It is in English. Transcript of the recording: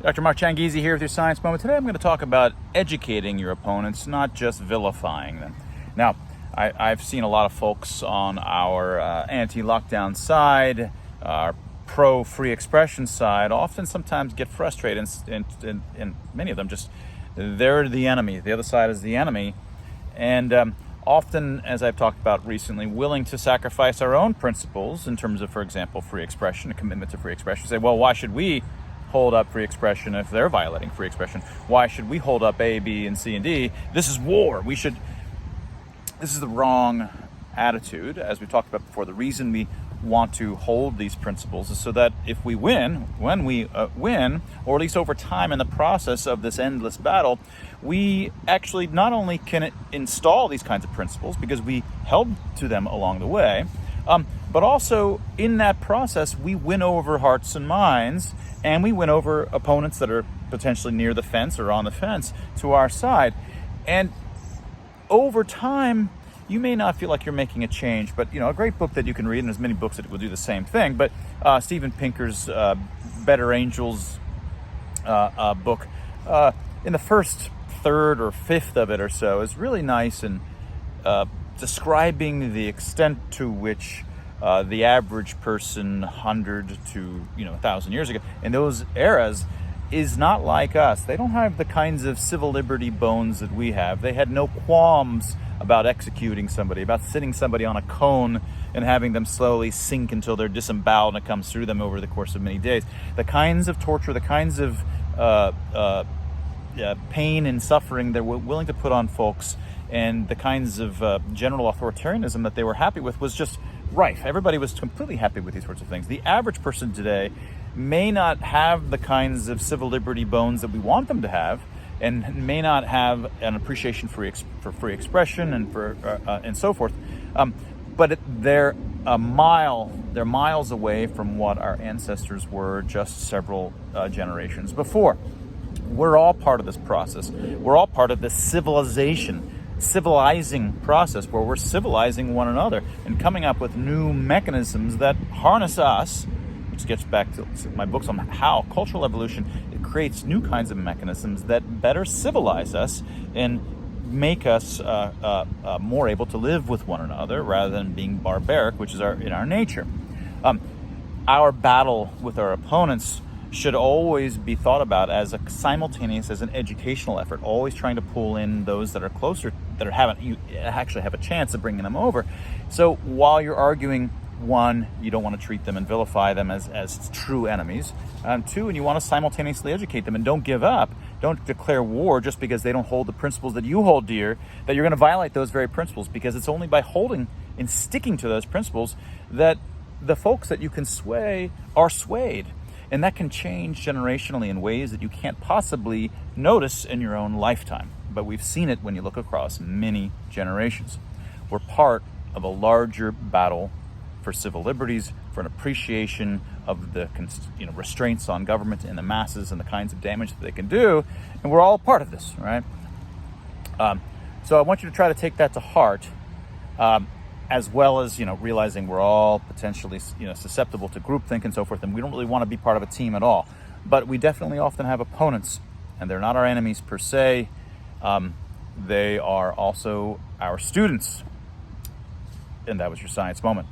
Dr. Mark Changizi here with your Science Moment. Today I'm going to talk about educating your opponents, not just vilifying them. Now, I've seen a lot of folks on our anti-lockdown side, our pro-free expression side, often sometimes get frustrated, and many of them just, they're the enemy. The other side is the enemy. And often, as I've talked about recently, willing to sacrifice our own principles in terms of, for example, free expression, a commitment to free expression. Say, well, why should we hold up free expression if they're violating free expression? Why should we hold up A, B, and C, and D? This is war. This is the wrong attitude. As we talked about before, the reason we want to hold these principles is so that if we win, when we win, or at least over time in the process of this endless battle, we actually not only can install these kinds of principles because we held to them along the way, but also in that process, we win over hearts and minds, and we win over opponents that are potentially near the fence or on the fence to our side. And over time, you may not feel like you're making a change, but a great book that you can read, and there's many books that will do the same thing, but Steven Pinker's Better Angels book, in the first third or fifth of it or so, is really nice in describing the extent to which the average person 100 to 1,000 years ago in those eras is not like us. They don't have the kinds of civil liberty bones that we have. They had no qualms about executing somebody, about sitting somebody on a cone and having them slowly sink until they're disemboweled and it comes through them over the course of many days. The kinds of torture, the kinds of pain and suffering they're willing to put on folks, and the kinds of general authoritarianism that they were happy with was just rife. Everybody was completely happy with these sorts of things. The average person today may not have the kinds of civil liberty bones that we want them to have, and may not have an appreciation for free expression and for and so forth. But they're miles away from what our ancestors were just several generations before. We're all part of this process. We're all part of this civilizing process where we're civilizing one another and coming up with new mechanisms that harness us, which gets back to my books on how cultural evolution, it creates new kinds of mechanisms that better civilize us and make us more able to live with one another rather than being barbaric, which is in our nature. Our battle with our opponents should always be thought about as a simultaneous as an educational effort, always trying to pull in those that are closer, you actually have a chance of bringing them over. So while you're arguing, one, you don't want to treat them and vilify them as true enemies. Two, and you want to simultaneously educate them and don't give up. Don't declare war just because they don't hold the principles that you hold dear, that you're going to violate those very principles, because it's only by holding and sticking to those principles that the folks that you can sway are swayed. And that can change generationally in ways that you can't possibly notice in your own lifetime. But we've seen it when you look across many generations. We're part of a larger battle for civil liberties, for an appreciation of the restraints on government and the masses and the kinds of damage that they can do. And we're all a part of this, right? So I want you to try to take that to heart. As well as realizing we're all potentially susceptible to groupthink and so forth, and we don't really want to be part of a team at all. But we definitely often have opponents, and they're not our enemies per se. They are also our students. And that was your Science Moment.